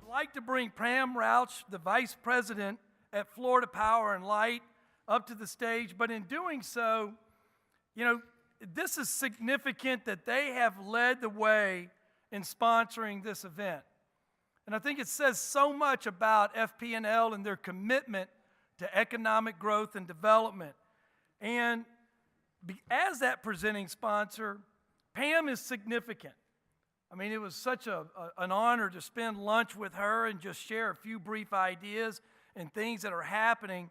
like to bring Pam Rauch, the Vice President at Florida Power and Light, up to the stage. But in doing so, you know, this is significant that they have led the way in sponsoring this event. And I think it says so much about FP&L and their commitment to economic growth and development. And as that presenting sponsor, Pam is significant. I mean, it was such an honor to spend lunch with her and just share a few brief ideas and things that are happening.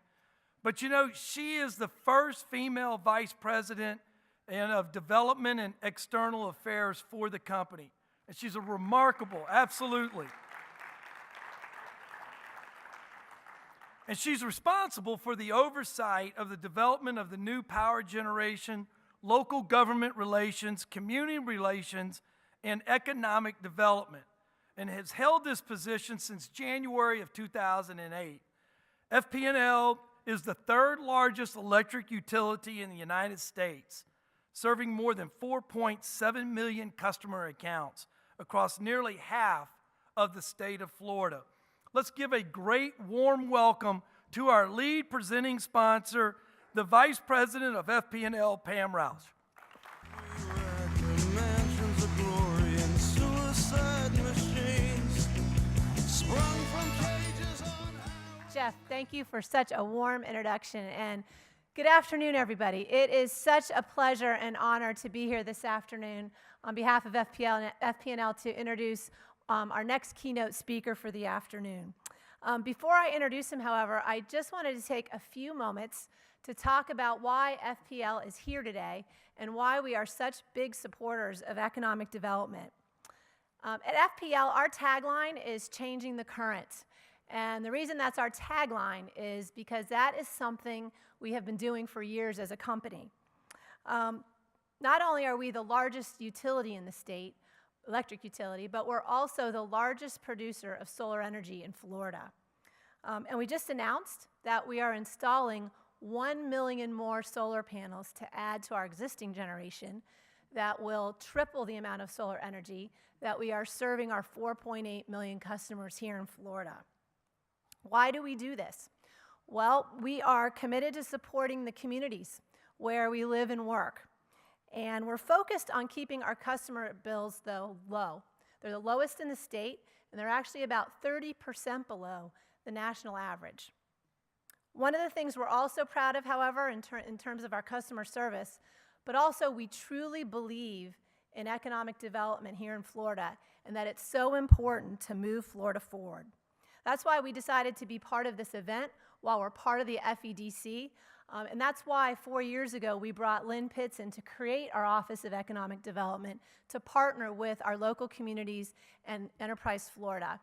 But you know, she is the first female vice president of development and external affairs for the company. And she's a remarkable, absolutely. And she's responsible for the oversight of the development of the new power generation, local government relations, community relations, and economic development, and has held this position since January of 2008. FP&L is the third largest electric utility in the United States, serving more than 4.7 million customer accounts across nearly half of the state of Florida. Let's give a great warm welcome to our lead presenting sponsor, the Vice President of FP&L, Pam Rauch. Jeff, thank you for such a warm introduction, and good afternoon, everybody. It is such a pleasure and honor to be here this afternoon on behalf of FP&L to introduce our next keynote speaker for the afternoon. Before I introduce him, however, I just wanted to take a few moments to talk about why FPL is here today and why we are such big supporters of economic development. At FPL, our tagline is changing the current. And the reason that's our tagline is because that is something we have been doing for years as a company. Not only are we the largest utility in the state, electric utility, but we're also the largest producer of solar energy in Florida. And we just announced that we are installing 1 million more solar panels to add to our existing generation that will triple the amount of solar energy that we are serving our 4.8 million customers here in Florida. Why do we do this? Well, we are committed to supporting the communities where we live and work. And we're focused on keeping our customer bills, though, low. They're the lowest in the state, and they're actually about 30% below the national average. One of the things we're also proud of, however, in terms of our customer service, but also we truly believe in economic development here in Florida and that it's so important to move Florida forward. That's why we decided to be part of this event while we're part of the FEDC. And that's why 4 years ago we brought Lynn Pitts in to create our Office of Economic Development to partner with our local communities and Enterprise Florida.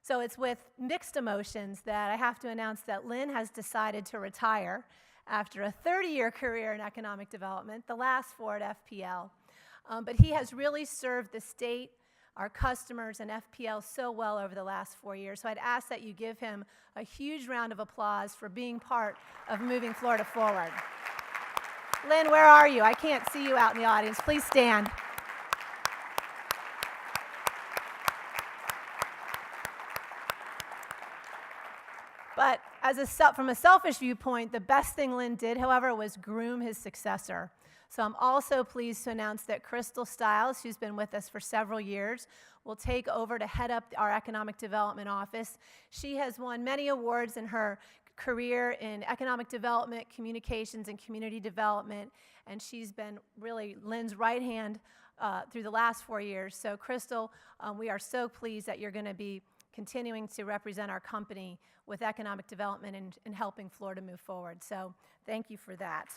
So it's with mixed emotions that I have to announce that Lynn has decided to retire after a 30-year career in economic development, the last 4 at FPL. But he has really served the state, our customers, and FPL so well over the last 4 years. So I'd ask that you give him a huge round of applause for being part of moving Florida forward. Lynn, where are you? I can't see you out in the audience. Please stand. But from a selfish viewpoint, the best thing Lynn did, however, was groom his successor. So I'm also pleased to announce that Crystal Stiles, who's been with us for several years, will take over to head up our Economic Development Office. She has won many awards in her career in economic development, communications, and community development, and she's been really Lynn's right hand through the last 4 years. So Crystal, we are so pleased that you're going to be continuing to represent our company with economic development and helping Florida move forward. So thank you for that.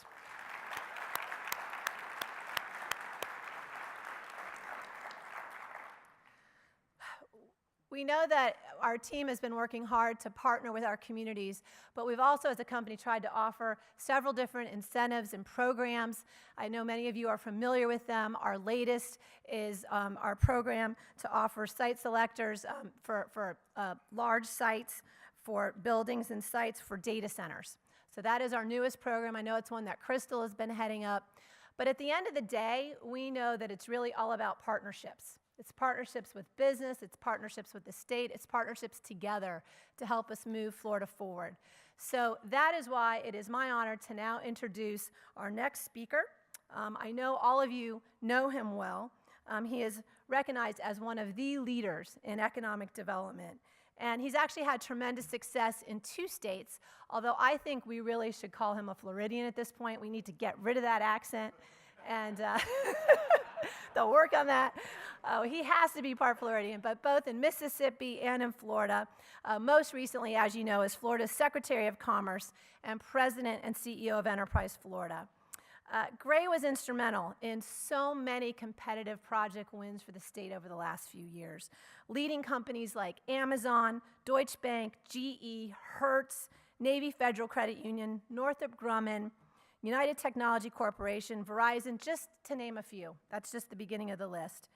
We know that our team has been working hard to partner with our communities, but we've also, as a company, tried to offer several different incentives and programs. I know many of you are familiar with them. Our latest is our program to offer site selectors for large sites, for buildings and sites for data centers. So that is our newest program. I know it's one that Crystal has been heading up. But at the end of the day, we know that it's really all about partnerships. It's partnerships with business, it's partnerships with the state, it's partnerships together to help us move Florida forward. So that is why it is my honor to now introduce our next speaker. I know all of you know him well. He is recognized as one of the leaders in economic development. And he's actually had tremendous success in 2 states, although I think we really should call him a Floridian at this point. We need to get rid of that accent, and they'll work on that. He has to be part Floridian, but both in Mississippi and in Florida. Most recently, as you know, is Florida's Secretary of Commerce and President and CEO of Enterprise Florida. Gray was instrumental in so many competitive project wins for the state over the last few years, leading companies like Amazon, Deutsche Bank, GE, Hertz, Navy Federal Credit Union, Northrop Grumman, United Technology Corporation, Verizon, just to name a few. That's just the beginning of the list.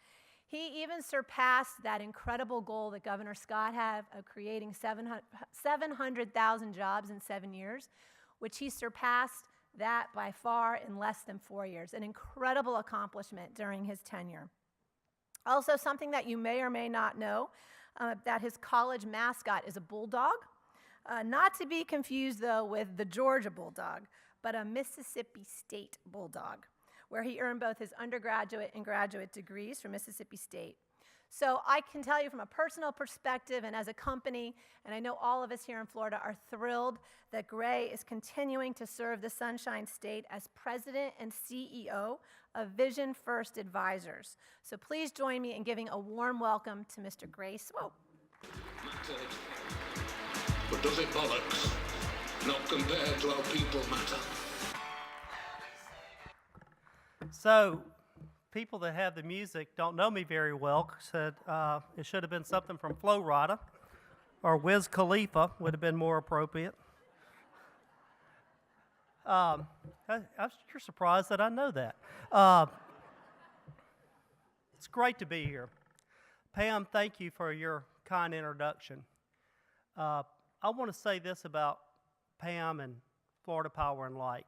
He even surpassed that incredible goal that Governor Scott had of creating 700,000 jobs in 7 years, which he surpassed that by far in less than 4 years, an incredible accomplishment during his tenure. Also, something that you may or may not know, that his college mascot is a bulldog, not to be confused, though, with the Georgia Bulldog, but a Mississippi State Bulldog, where he earned both his undergraduate and graduate degrees from Mississippi State. So I can tell you from a personal perspective and as a company, and I know all of us here in Florida are thrilled that Gray is continuing to serve the Sunshine State as President and CEO of Vision First Advisors. So please join me in giving a warm welcome to Mr. Gray Swoope. But does it bollocks? Not compared to how people matter. So, people that have the music don't know me very well. Said it should have been something from Flo Rida or Wiz Khalifa would have been more appropriate. You're surprised that I know that. It's great to be here. Pam, thank you for your kind introduction. I want to say this about Pam and Florida Power and Light.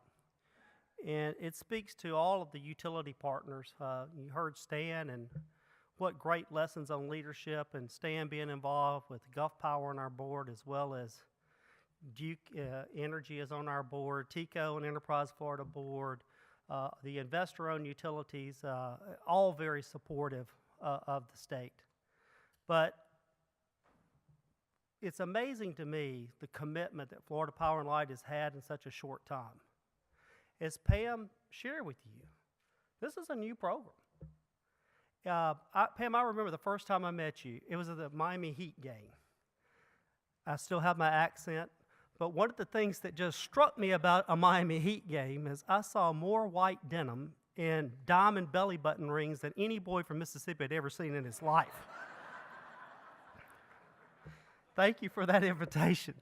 And it speaks to all of the utility partners. You heard Stan and what great lessons on leadership, and Stan being involved with Gulf Power on our board, as well as Duke Energy is on our board, TECO and Enterprise Florida board, the investor-owned utilities, all very supportive of the state. But it's amazing to me the commitment that Florida Power and Light has had in such a short time. As Pam shared with you, this is a new program. Pam, I remember the first time I met you. It was at the Miami Heat game. I still have my accent, but one of the things that just struck me about a Miami Heat game is I saw more white denim and diamond belly button rings than any boy from Mississippi had ever seen in his life. Thank you for that invitation.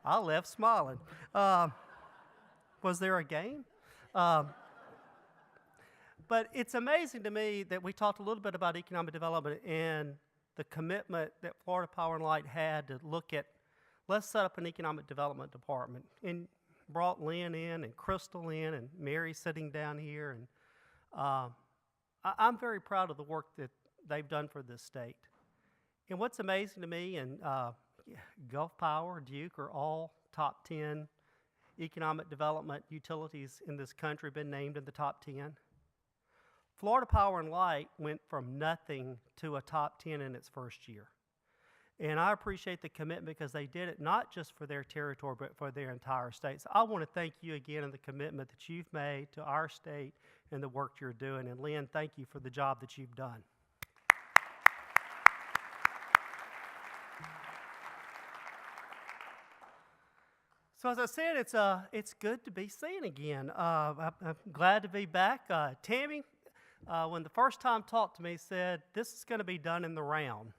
I left smiling. Was there a game? But it's amazing to me that we talked a little bit about economic development and the commitment that Florida Power and Light had to look at, let's set up an economic development department. And brought Lynn in and Crystal in and Mary sitting down here. And I'm very proud of the work that they've done for this state. And what's amazing to me, and Gulf Power, Duke are all top 10 economic development utilities in this country, been named in the top 10. Florida Power and Light went from nothing to a top 10 in its first year. And I appreciate the commitment because they did it not just for their territory, but for their entire state. So I want to thank you again and the commitment that you've made to our state and the work you're doing. And Lynn, thank you for the job that you've done. So as I said, it's good to be seen again. I'm glad to be back. Tammy, when the first time talked to me, said this is going to be done in the round,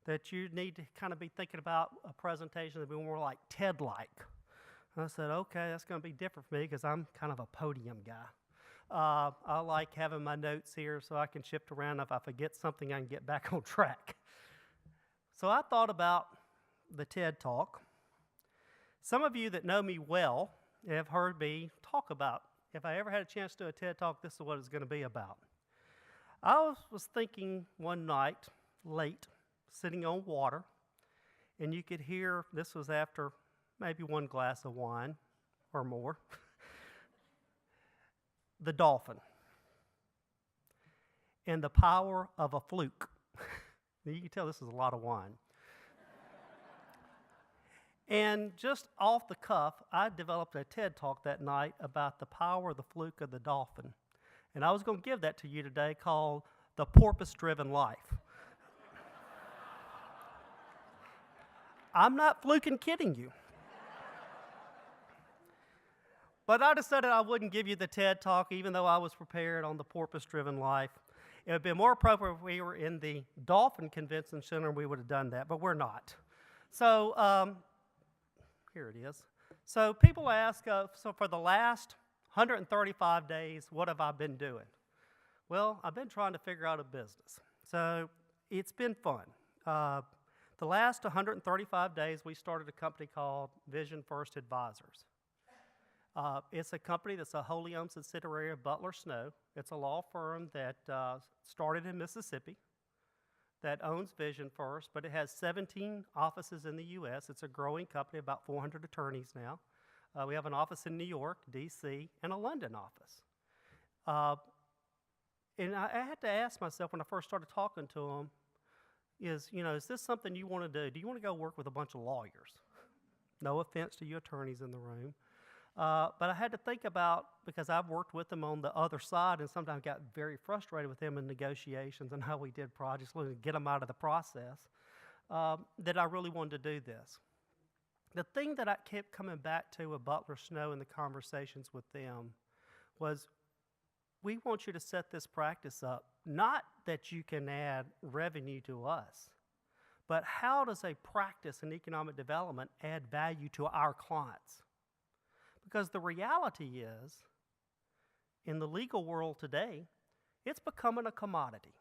that you need to kind of be thinking about a presentation that would be more like TED-like. I said, okay, that's going to be different for me because I'm kind of a podium guy. I like having my notes here so I can shift around. If I forget something, I can get back on track. So I thought about the TED Talk. Some of you that know me well have heard me talk about, if I ever had a chance to do a TED Talk, this is what it's going to be about. I was thinking one night, late, sitting on water, and you could hear, this was after maybe one glass of wine or more, the dolphin and the power of a fluke. You can tell this is a lot of wine. And just off the cuff, I developed a TED Talk that night about the power of the fluke of the dolphin. And I was going to give that to you today, called The Porpoise-Driven Life. I'm not fluking kidding you. But I decided I wouldn't give you the TED Talk, even though I was prepared on the porpoise-driven life. It would be more appropriate if we were in the Dolphin Convention Center, we would have done that, but we're not. So here it is. So people ask, so for the last 135 days, what have I been doing? Well, I've been trying to figure out a business. So it's been fun. The last 135 days, we started a company called Vision First Advisors. It's a company that's a wholly owned subsidiary of Butler Snow. It's a law firm that started in Mississippi that owns Vision First, but it has 17 offices in the U.S. It's a growing company, about 400 attorneys now. We have an office in New York, D.C., and a London office. And I had to ask myself when I first started talking to them, is this something you want to do? Do you want to go work with a bunch of lawyers? No offense to you attorneys in the room. But I had to think about, because I've worked with them on the other side and sometimes got very frustrated with them in negotiations and how we did projects, to get them out of the process, that I really wanted to do this. The thing that I kept coming back to with Butler Snow in the conversations with them was, we want you to set this practice up, not that you can add revenue to us, but how does a practice in economic development add value to our clients? Because the reality is, in the legal world today, it's becoming a commodity.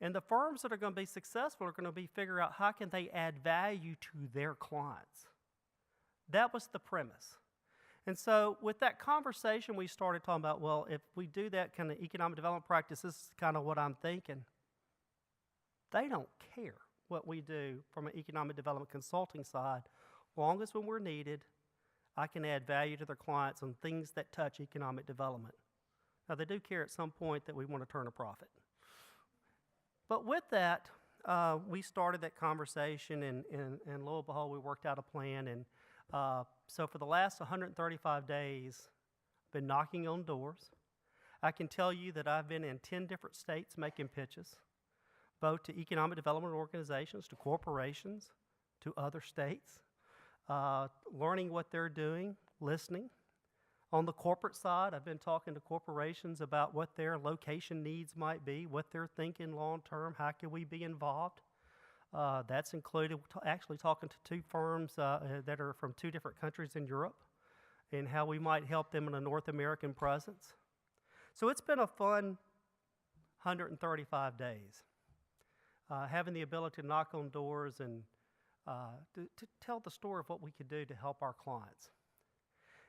And the firms that are going to be successful are going to be figure out how can they add value to their clients. That was the premise. And so with that conversation, we started talking about, well, if we do that kind of economic development practice, this is kind of what I'm thinking. They don't care what we do from an economic development consulting side, as long as when we're needed, I can add value to their clients on things that touch economic development. Now, they do care at some point that we want to turn a profit. But with that, we started that conversation, and lo and behold, we worked out a plan. And so for the last 135 days, I've been knocking on doors. I can tell you that I've been in 10 different states making pitches, both to economic development organizations, to corporations, to other states. Learning what they're doing, listening. On the corporate side, I've been talking to corporations about what their location needs might be, what they're thinking long term, how can we be involved. That's included actually talking to two firms that are from two different countries in Europe and how we might help them in a North American presence. So it's been a fun 135 days. Having the ability to knock on doors and to tell the story of what we could do to help our clients.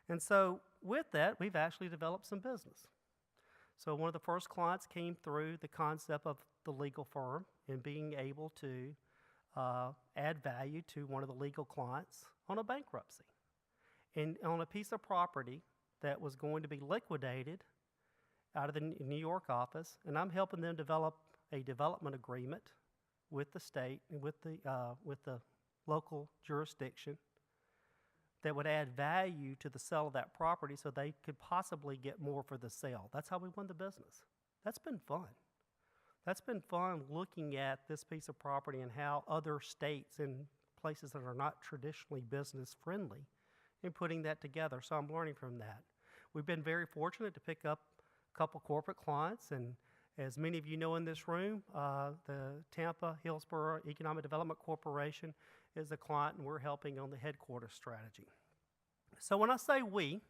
And so with that, we've actually developed some business. So one of the first clients came through the concept of the legal firm and being able to add value to one of the legal clients on a bankruptcy and on a piece of property that was going to be liquidated out of the New York office, and I'm helping them develop a development agreement with the state and with the local jurisdiction that would add value to the sale of that property so they could possibly get more for the sale. That's how we won the business. That's been fun. That's been fun looking at this piece of property and how other states and places that are not traditionally business friendly and putting that together. So I'm learning from that. We've been very fortunate to pick up a couple corporate clients, and as many of you know in this room, the Tampa Hillsborough Economic Development Corporation is a client, and we're helping on the headquarters strategy. So when I say we,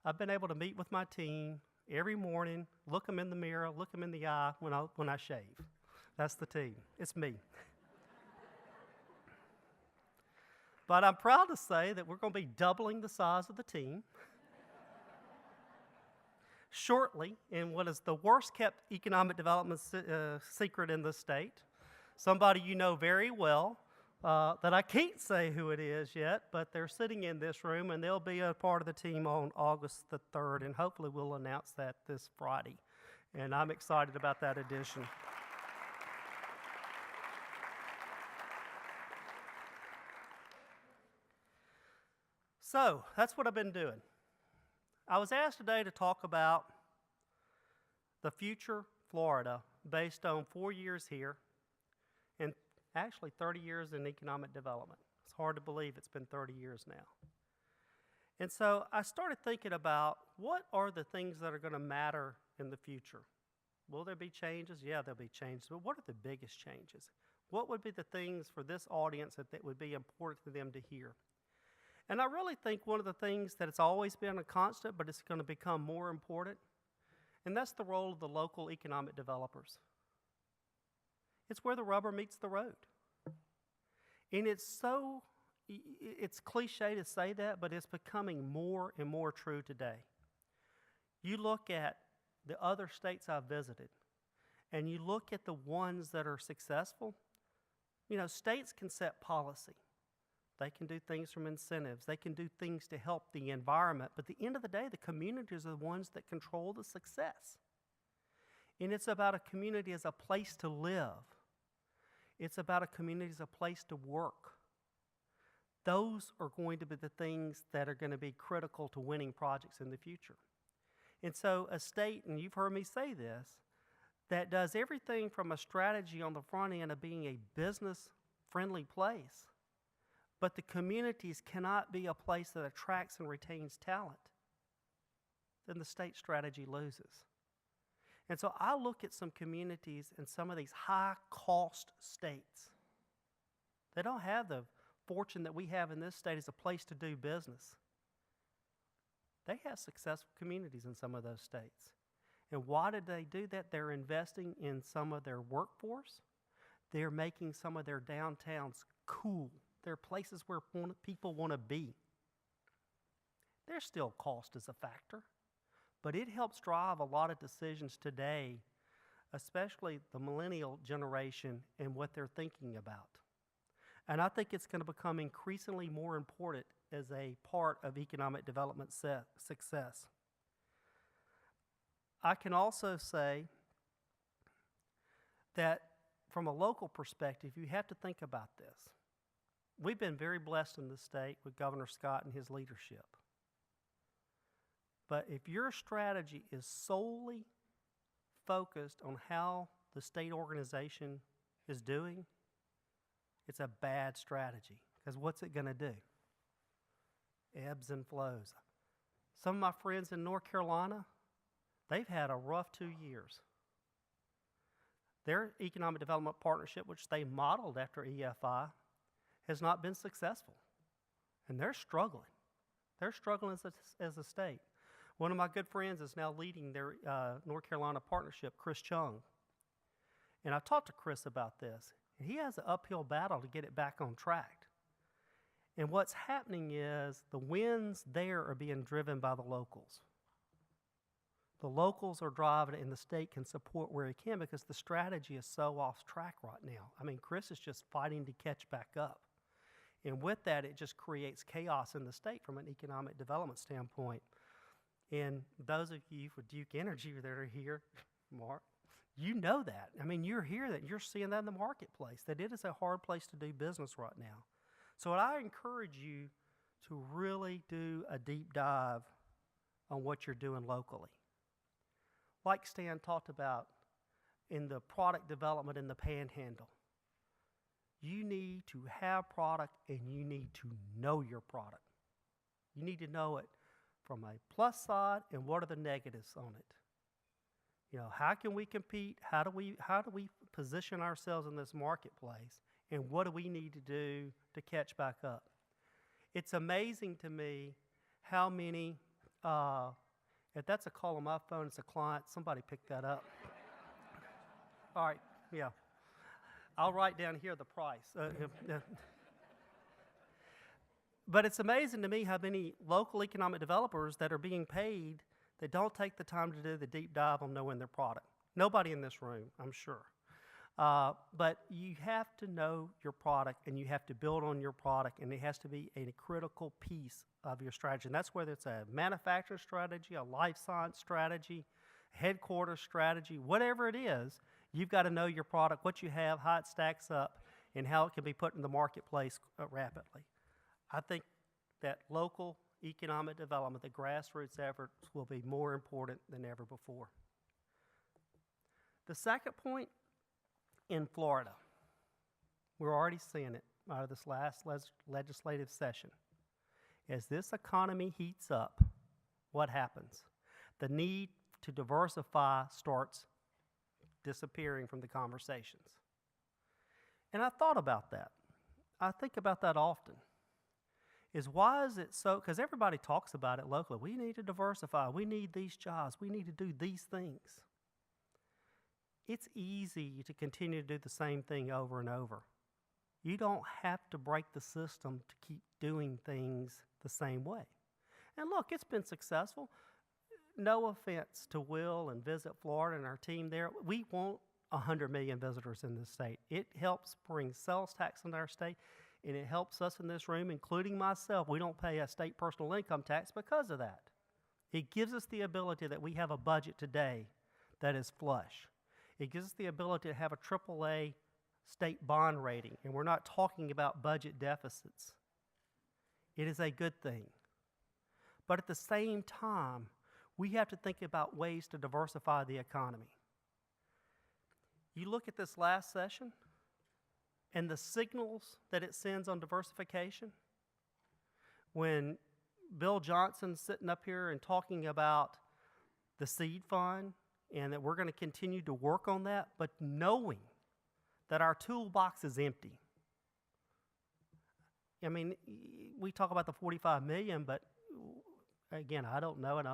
I've been able to meet with my team every morning, look them in the mirror, look them in the eye when I shave. That's the team. It's me. But I'm proud to say that we're going to be doubling the size of the team shortly in what is the worst kept economic development secret in the state. Somebody you know very well that I can't say who it is yet, but they're sitting in this room and they'll be a part of the team on August the 3rd, and hopefully we'll announce that this Friday. And I'm excited about that addition. So that's what I've been doing. I was asked today to talk about the future Florida based on 4 years here and actually 30 years in economic development. It's hard to believe it's been 30 years now. And so I started thinking about what are the things that are going to matter in the future. Will there be changes? Yeah, there'll be changes. But what are the biggest changes? What would be the things for this audience that would be important to them to hear? And I really think one of the things that it's always been a constant, but it's going to become more important, and that's the role of the local economic developers. It's where the rubber meets the road. And it's cliche to say that, but it's becoming more and more true today. You look at the other states I've visited, and you look at the ones that are successful, states can set policy. They can do things from incentives. They can do things to help the environment. But at the end of the day, the communities are the ones that control the success. And it's about a community as a place to live. It's about a community as a place to work. Those are going to be the things that are going to be critical to winning projects in the future. And so a state, and you've heard me say this, that does everything from a strategy on the front end of being a business-friendly place, but the communities cannot be a place that attracts and retains talent, then the state strategy loses. And so I look at some communities in some of these high-cost states. They don't have the fortune that we have in this state as a place to do business. They have successful communities in some of those states. And why did they do that? They're investing in some of their workforce. They're making some of their downtowns cool. They're places where people want to be. There's still cost as a factor, but it helps drive a lot of decisions today, especially the millennial generation and what they're thinking about. And I think it's going to become increasingly more important as a part of economic development success. I can also say that from a local perspective, you have to think about this. We've been very blessed in this state with Governor Scott and his leadership. But if your strategy is solely focused on how the state organization is doing, it's a bad strategy. Because what's it going to do? Ebbs and flows. Some of my friends in North Carolina, they've had a rough 2 years. Their economic development partnership, which they modeled after EFI, has not been successful. And they're struggling. They're struggling as a state. One of my good friends is now leading their North Carolina partnership, Chris Chung. And I've talked to Chris about this. And he has an uphill battle to get it back on track. And what's happening is the wins there are being driven by the locals. The locals are driving it, and the state can support where it can because the strategy is so off track right now. I mean, Chris is just fighting to catch back up. And with that, it just creates chaos in the state from an economic development standpoint. And those of you with Duke Energy that are here, Mark, you know that. I mean, you're here, that you're seeing that in the marketplace, that it is a hard place to do business right now. So I encourage you to really do a deep dive on what you're doing locally. Like Stan talked about in the product development in the Panhandle, you need to have product and you need to know your product. You need to know it from a plus side and what are the negatives on it. You know, how can we compete? How do we position ourselves in this marketplace? And what do we need to do to catch back up? It's amazing to me how many, if that's a call on my phone, it's a client, somebody pick that up. All right, yeah. I'll write down here the price. But it's amazing to me how many local economic developers that are being paid They don't take the time to do the deep dive on knowing their product. Nobody in this room, I'm sure. But you have to know your product, and you have to build on your product, and it has to be a critical piece of your strategy. And that's whether it's a manufacturer strategy, a life science strategy, headquarters strategy, whatever it is, you've got to know your product, what you have, how it stacks up, and how it can be put in the marketplace rapidly. I think that local economic development, the grassroots efforts, will be more important than ever before. The second point, in Florida, we're already seeing it out of this last legislative session. As this economy heats up, what happens? The need to diversify starts disappearing from the conversations. And I thought about that. I think about that often. Why is it so? Because everybody talks about it locally. We need to diversify. We need these jobs. We need to do these things. It's easy to continue to do the same thing over and over. You don't have to break the system to keep doing things the same way. And look, it's been successful. No offense to Will and Visit Florida and our team there. We want 100 million visitors in this state. It helps bring sales tax into our state, and it helps us in this room, including myself. We don't pay a state personal income tax because of that. It gives us the ability that we have a budget today that is flush. It gives us the ability to have a AAA state bond rating, and we're not talking about budget deficits. It is a good thing. But at the same time, we have to think about ways to diversify the economy. You look at this last session and the signals that it sends on diversification. When Bill Johnson's sitting up here and talking about the seed fund, and that we're going to continue to work on that, but knowing that our toolbox is empty. I mean, we talk about the 45 million, but again, I don't know, and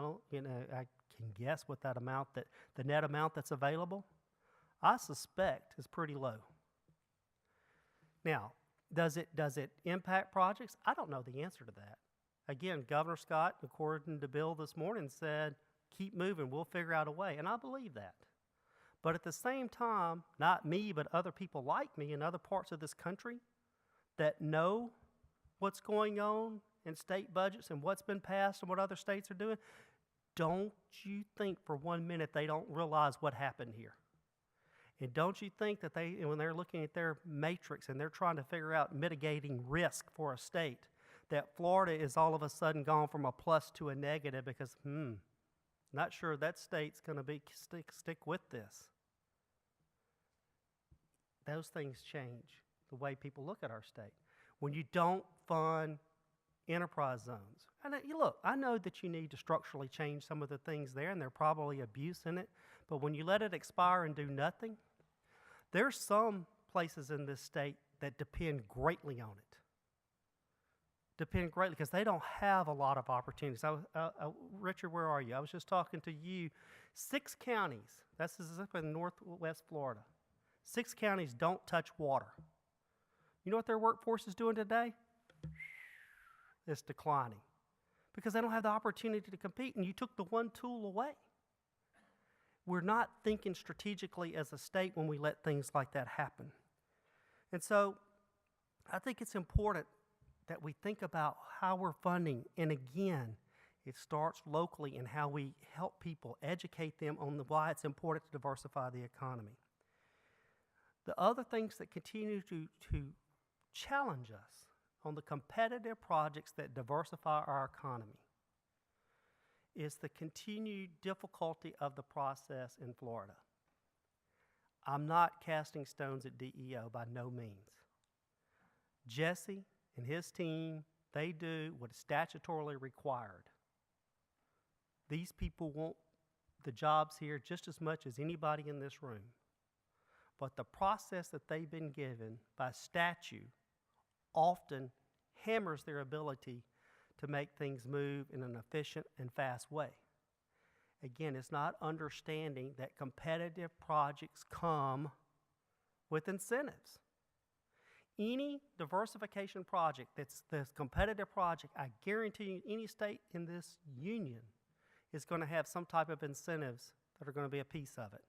I can guess what that amount, that the net amount that's available, I suspect is pretty low. Now, does it impact projects? I don't know the answer to that. Again, Governor Scott, according to Bill this morning, said, keep moving, we'll figure out a way, and I believe that. But at the same time, not me, but other people like me in other parts of this country that know what's going on in state budgets and what's been passed and what other states are doing, don't you think for 1 minute they don't realize what happened here? And don't you think that when they're looking at their matrix and they're trying to figure out mitigating risk for a state, that Florida is all of a sudden gone from a plus to a negative because, not sure that state's going to stick with this. Those things change the way people look at our state. When you don't fund enterprise zones, and look, I know that you need to structurally change some of the things there, and there's probably abuse in it, but when you let it expire and do nothing, there's some places in this state that depend greatly on it. Depend greatly because they don't have a lot of opportunities. Richard, where are you? I was just talking to you. 6 counties, that's up in northwest Florida. 6 counties don't touch water. You know what their workforce is doing today? It's declining because they don't have the opportunity to compete, and you took the one tool away. We're not thinking strategically as a state when we let things like that happen. And so I think it's important that we think about how we're funding. And again, it starts locally in how we help people, educate them on why it's important to diversify the economy. The other things that continue to challenge us on the competitive projects that diversify our economy is the continued difficulty of the process in Florida. I'm not casting stones at DEO by no means. Jesse and his team, they do what is statutorily required. These people want the jobs here just as much as anybody in this room. But the process that they've been given by statute often hammers their ability to make things move in an efficient and fast way. Again, it's not understanding that competitive projects come with incentives. Any diversification project that's competitive project, I guarantee you, any state in this union is going to have some type of incentives that are going to be a piece of it.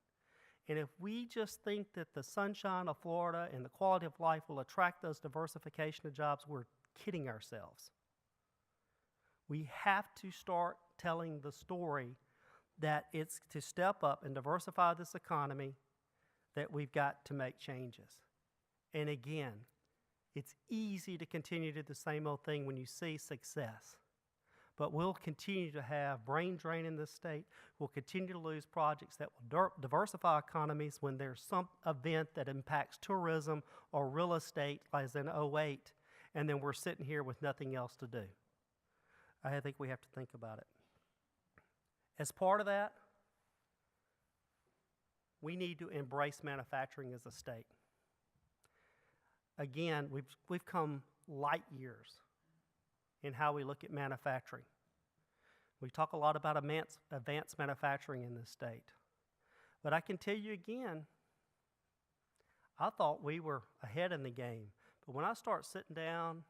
And if we just think that the sunshine of Florida and the quality of life will attract those diversification of jobs, we're kidding ourselves. We have to start telling the story that it's to step up and diversify this economy that we've got to make changes. And again, it's easy to continue to do the same old thing when you see success. But we'll continue to have brain drain in this state. We'll continue to lose projects that will diversify economies when there's some event that impacts tourism or real estate, as in '08, and then we're sitting here with nothing else to do. I think we have to think about it. As part of that, we need to embrace manufacturing as a state. Again, we've come light years in how we look at manufacturing. We talk a lot about advanced manufacturing in this state. But I can tell you again, I thought we were ahead in the game. But when I start sitting down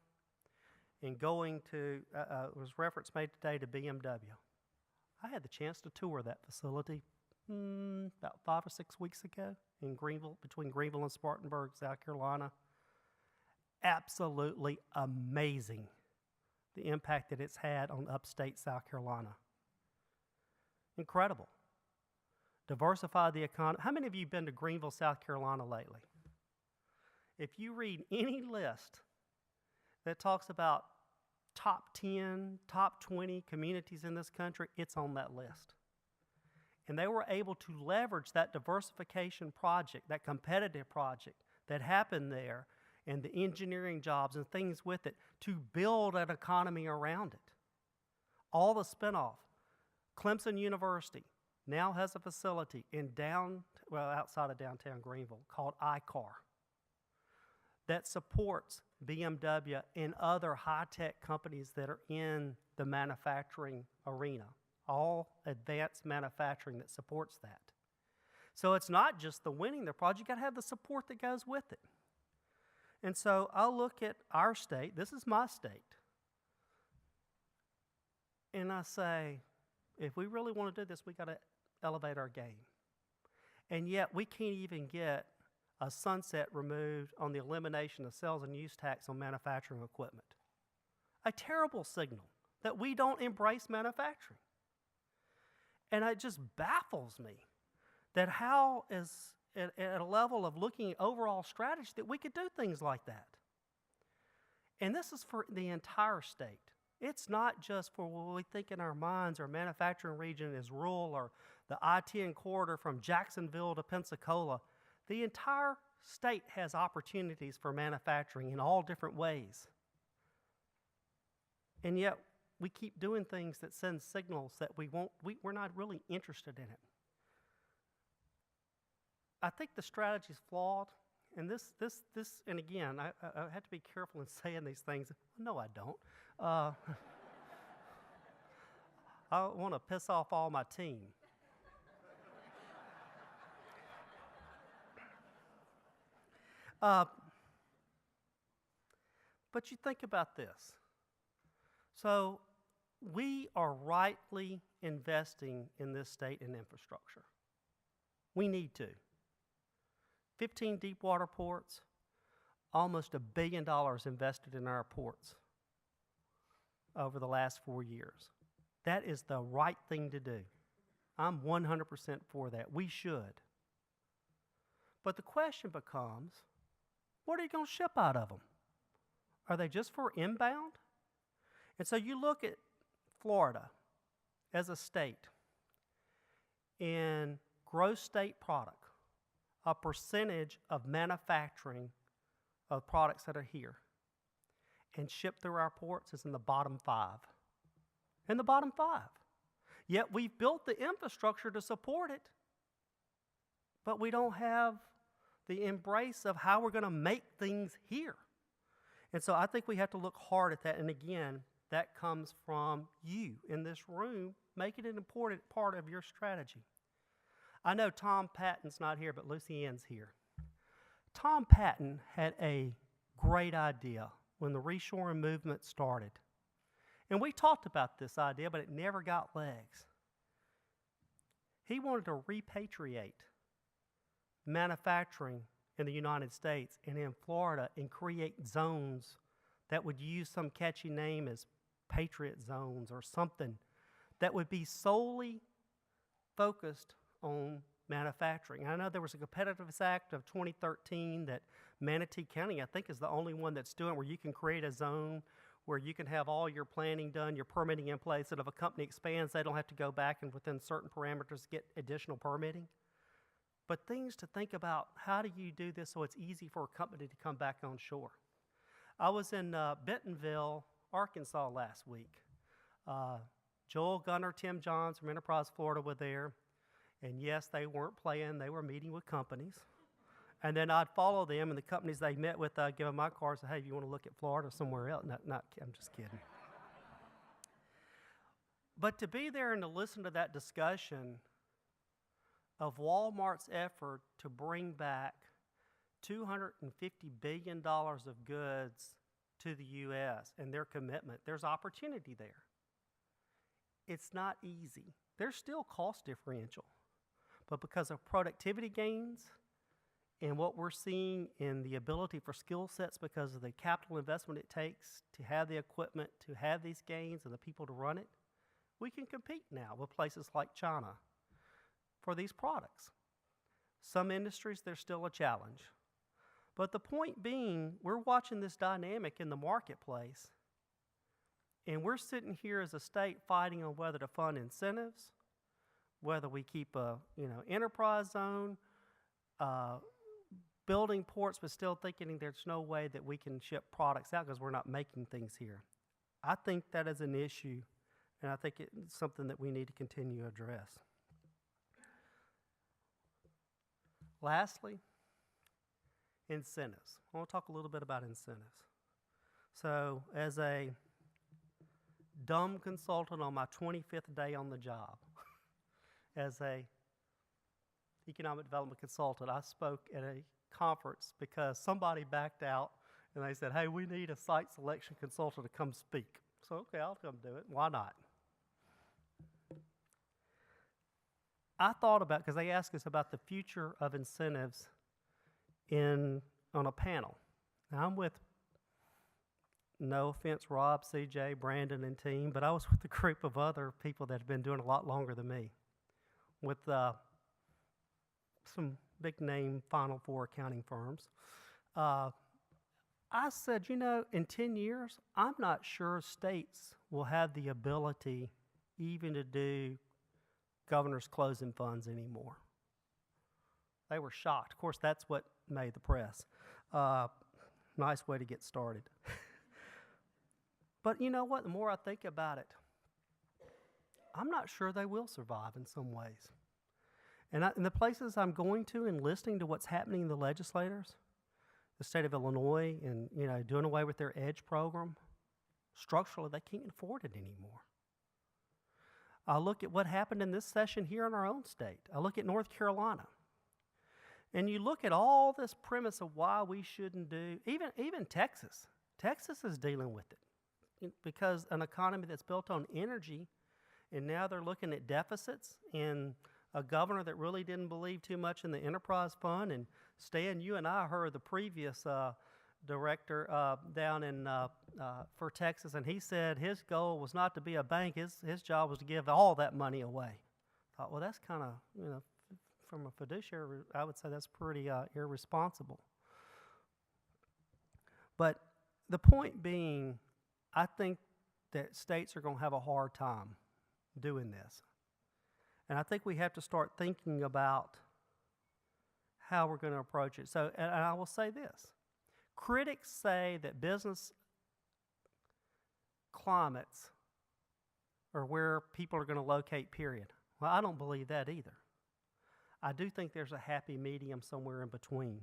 and going to, there was reference made today to BMW. I had the chance to tour that facility about 5 or 6 weeks ago in Greenville, between Greenville and Spartanburg, South Carolina. Absolutely amazing, the impact that it's had on upstate South Carolina. Incredible. Diversify the economy. How many of you have been to Greenville, South Carolina lately? If you read any list that talks about top 10, top 20 communities in this country, it's on that list. And they were able to leverage that diversification project, that competitive project that happened there, and the engineering jobs and things with it, to build an economy around it. All the spinoff. Clemson University now has a facility in outside of downtown Greenville called ICAR that supports BMW and other high-tech companies that are in the manufacturing arena. All advanced manufacturing that supports that. So it's not just the winning the project, you got to have the support that goes with it. And so I'll look at our state, this is my state, and I say, if we really want to do this, we got to elevate our game. And yet we can't even get a sunset removed on the elimination of sales and use tax on manufacturing equipment. A terrible signal that we don't embrace manufacturing. And it just baffles me that how is at a level of looking at overall strategy that we could do things like that. And this is for the entire state. It's not just for what we think in our minds our manufacturing region is rural or the I-10 corridor from Jacksonville to Pensacola. The entire state has opportunities for manufacturing in all different ways. And yet we keep doing things that send signals that we're not really interested in it. I think the strategy is flawed, and this, and again, I have to be careful in saying these things. No, I don't. I want to piss off all my team. But you think about this. So we are rightly investing in this state in infrastructure. We need to. 15 deep water ports, almost $1 billion invested in our ports over the last 4 years. That is the right thing to do. I'm 100% for that. We should. But the question becomes, what are you going to ship out of them? Are they just for inbound? And so you look at Florida as a state in gross state product, a percentage of manufacturing of products that are here and shipped through our ports is in the bottom 5. In the bottom 5. Yet we've built the infrastructure to support it, but we don't have the embrace of how we're going to make things here. And so I think we have to look hard at that. And again, that comes from you in this room, making it an important part of your strategy. I know Tom Patton's not here, but Lucy Ann's here. Tom Patton had a great idea when the reshoring movement started. And we talked about this idea, but it never got legs. He wanted to repatriate manufacturing in the United States and in Florida and create zones that would use some catchy name as Patriot Zones or something that would be solely focused on manufacturing. I know there was a Competitiveness Act of 2013 that Manatee County, I think, is the only one that's doing, where you can create a zone where you can have all your planning done, your permitting in place, and if a company expands, they don't have to go back and within certain parameters get additional permitting. But things to think about, how do you do this so it's easy for a company to come back on shore? I was in Bentonville, Arkansas last week. Joel Gunner, Tim Johns from Enterprise Florida were there. And yes, they weren't playing, they were meeting with companies. And then I'd follow them, and the companies they met with, I'd give them my card and say, hey, if you want to look at Florida or somewhere else. I'm just kidding. But to be there and to listen to that discussion of Walmart's effort to bring back $250 billion of goods to the U.S. and their commitment, there's opportunity there. It's not easy. There's still cost differential. But because of productivity gains and what we're seeing in the ability for skill sets because of the capital investment it takes to have the equipment, to have these gains and the people to run it, we can compete now with places like China for these products. Some industries, there's still a challenge. But the point being, we're watching this dynamic in the marketplace, and we're sitting here as a state fighting on whether to fund incentives, whether we keep a enterprise zone, building ports, but still thinking there's no way that we can ship products out because we're not making things here. I think that is an issue, and I think it's something that we need to continue to address. Lastly, incentives. I want to talk a little bit about incentives. So as a dumb consultant on my 25th day on the job, as a economic development consultant, I spoke at a conference because somebody backed out and they said, hey, we need a site selection consultant to come speak. So, okay, I'll come do it. Why not? I thought about, because they asked us about the future of incentives on a panel. Now, I'm with, no offense, Rob, CJ, Brandon, and team, but I was with a group of other people that have been doing a lot longer than me, with some big-name Final Four accounting firms. I said, in 10 years, I'm not sure states will have the ability even to do governor's closing funds anymore. They were shocked. Of course, that's what made the press. Nice way to get started. But you know what? The more I think about it, I'm not sure they will survive in some ways. And in the places I'm going to and listening to what's happening in the legislators, the state of Illinois, and doing away with their EDGE program, structurally they can't afford it anymore. I look at what happened in this session here in our own state. I look at North Carolina. And you look at all this premise of why we shouldn't do, even Texas. Texas is dealing with it because an economy that's built on energy, and now they're looking at deficits, and a governor that really didn't believe too much in the enterprise fund. And Stan, you and I heard the previous director down in for Texas, and he said his goal was not to be a bank. His job was to give all that money away. I thought, well, that's kind of, from a fiduciary, I would say that's pretty irresponsible. But the point being, I think that states are going to have a hard time doing this. And I think we have to start thinking about how we're going to approach it. So, and I will say this. Critics say that business climates are where people are going to locate, period. Well, I don't believe that either. I do think there's a happy medium somewhere in between.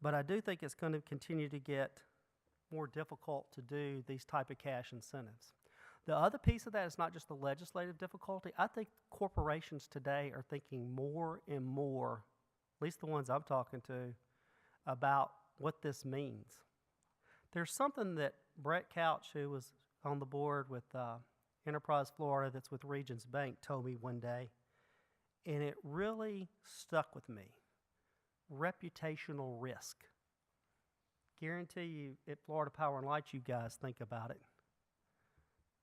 But I do think it's going to continue to get more difficult to do these type of cash incentives. The other piece of that is not just the legislative difficulty. I think corporations today are thinking more and more, at least the ones I'm talking to, about what this means. There's something that Brett Couch, who was on the board with Enterprise Florida that's with Regions Bank, told me one day. and it really stuck with me. Reputational risk. Guarantee you, at Florida Power and Light, you guys think about it.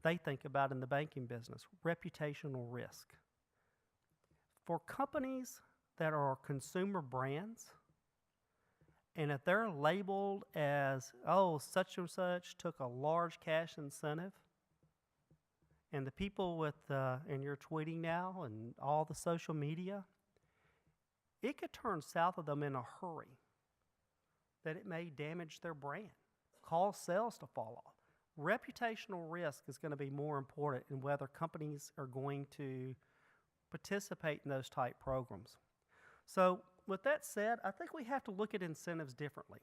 They think about it in the banking business. Reputational risk. For companies that are consumer brands, and if they're labeled as, oh, such and such took a large cash incentive, and the people with, and you're tweeting now and all the social media, it could turn south of them in a hurry, that it may damage their brand, cause sales to fall off. Reputational risk is going to be more important in whether companies are going to participate in those type programs. So with that said, I think we have to look at incentives differently.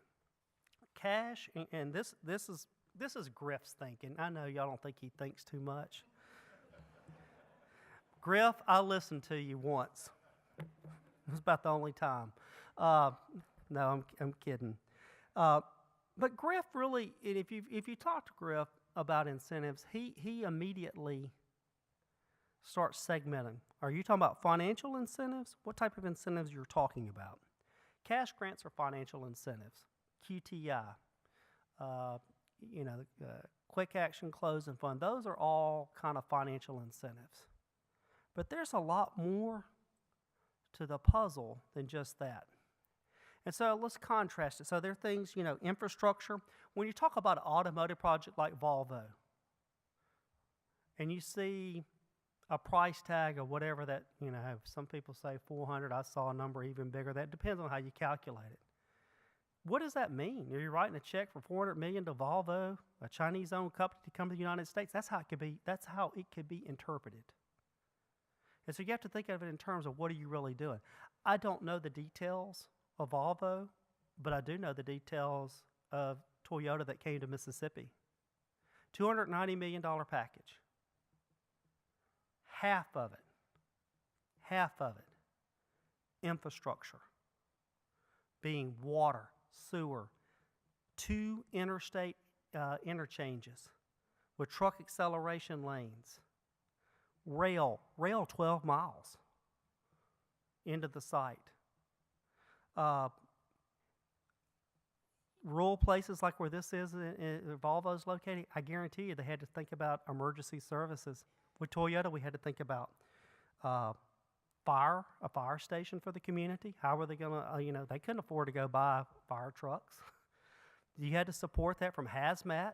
Cash, and this is Griff's thinking. I know y'all don't think he thinks too much. Griff, I listened to you once. It was about the only time. No, I'm kidding. But Griff really, and if you talk to Griff about incentives, he immediately starts segmenting. Are you talking about financial incentives? What type of incentives you're talking about? Cash grants are financial incentives. QTI, quick action closing fund. Those are all kind of financial incentives. But there's a lot more to the puzzle than just that. And so let's contrast it. So there are things, infrastructure. When you talk about an automotive project like Volvo, and you see a price tag of whatever that, some people say 400, I saw a number even bigger. That depends on how you calculate it. What does that mean? Are you writing a check for $400 million to Volvo, a Chinese-owned company to come to the United States? That's how it could be interpreted. And so you have to think of it in terms of what are you really doing. I don't know the details of Volvo, but I do know the details of Toyota that came to Mississippi. $290 million package. Half of it, infrastructure, being water, sewer, 2 interstate interchanges with truck acceleration lanes, rail 12 miles into the site. Rural places like where this is, Volvo's located, I guarantee you they had to think about emergency services. With Toyota, we had to think about a fire station for the community. How were they going to, they couldn't afford to go buy fire trucks. You had to support that from hazmat.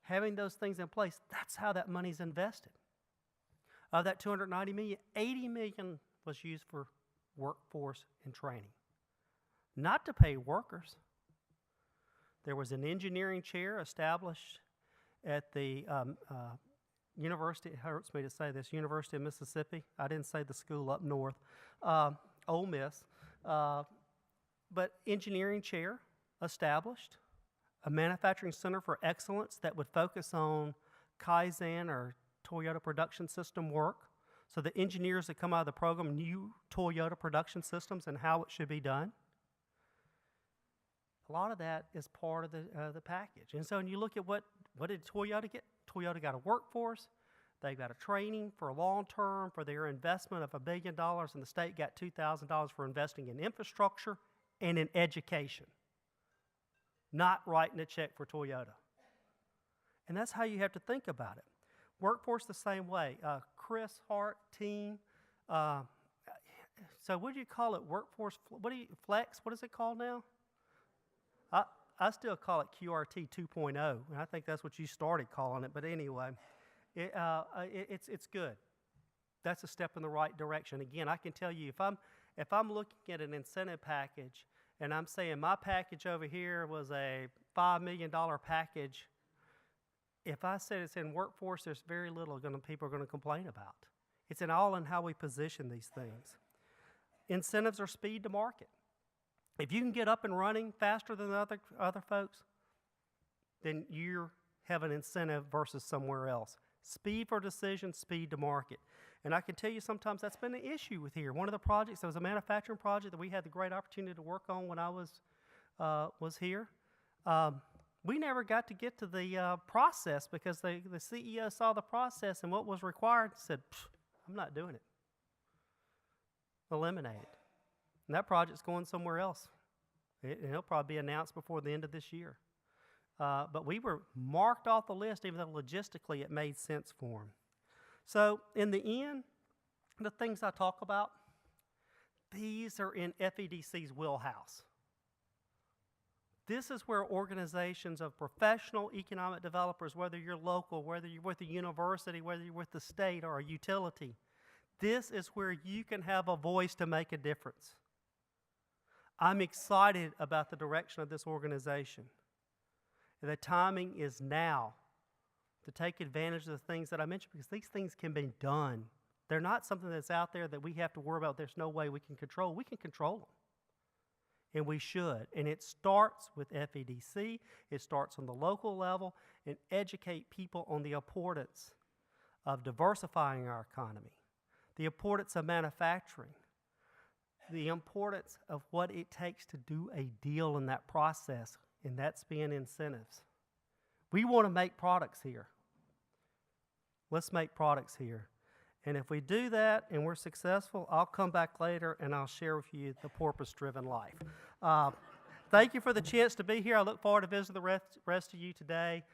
Having those things in place, that's how that money's invested. Of that $290 million, $80 million was used for workforce and training, not to pay workers. There was an engineering chair established at the University, it hurts me to say this, University of Mississippi. I didn't say the school up north, Ole Miss. But engineering chair established, a manufacturing center for excellence that would focus on Kaizen or Toyota production system work. So the engineers that come out of the program knew Toyota production systems and how it should be done. A lot of that is part of the package. And so when you look at what did Toyota get? Toyota got a workforce. They got a training for long term for their investment of $1 billion, and the state got $2,000 for investing in infrastructure and in education, not writing a check for Toyota. And that's how you have to think about it. Workforce the same way. Chris Hart, team. So what do you call it? Workforce, flex? What is it called now? I still call it QRT 2.0, and I think that's what you started calling it. But anyway, it's good. That's a step in the right direction. Again, I can tell you if I'm looking at an incentive package and I'm saying my package over here was a $5 million package, if I said it's in workforce, there's very little people are going to complain about. It's all in how we position these things. Incentives are speed to market. If you can get up and running faster than the other folks, then you have an incentive versus somewhere else. Speed for decision, speed to market. And I can tell you sometimes that's been an issue with here. One of the projects, there was a manufacturing project that we had the great opportunity to work on when I was here. We never got to get to the process because the CEO saw the process and what was required and said, I'm not doing it. eliminated. And that project's going somewhere else. It'll probably be announced before the end of this year. But we were marked off the list, even though logistically it made sense for them. So in the end, the things I talk about, these are in FEDC's wheelhouse. This is where organizations of professional economic developers, whether you're local, whether you're with a university, whether you're with the state or a utility, this is where you can have a voice to make a difference. I'm excited about the direction of this organization. The timing is now to take advantage of the things that I mentioned, because these things can be done. They're not something that's out there that we have to worry about. There's no way we can control. We can control them. And we should. And it starts with FEDC. It starts on the local level, and educate people on the importance of diversifying our economy, the importance of manufacturing, the importance of what it takes to do a deal in that process, and that's being incentives. We want to make products here. Let's make products here. And if we do that and we're successful, I'll come back later and I'll share with you the porpoise-driven life. Thank you for the chance to be here. I look forward to visiting the rest of you today.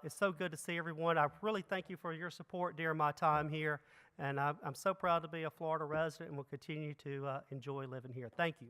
It's so good to see everyone. I really thank you for your support during my time here. And I'm so proud to be a Florida resident, and will continue to enjoy living here. Thank you.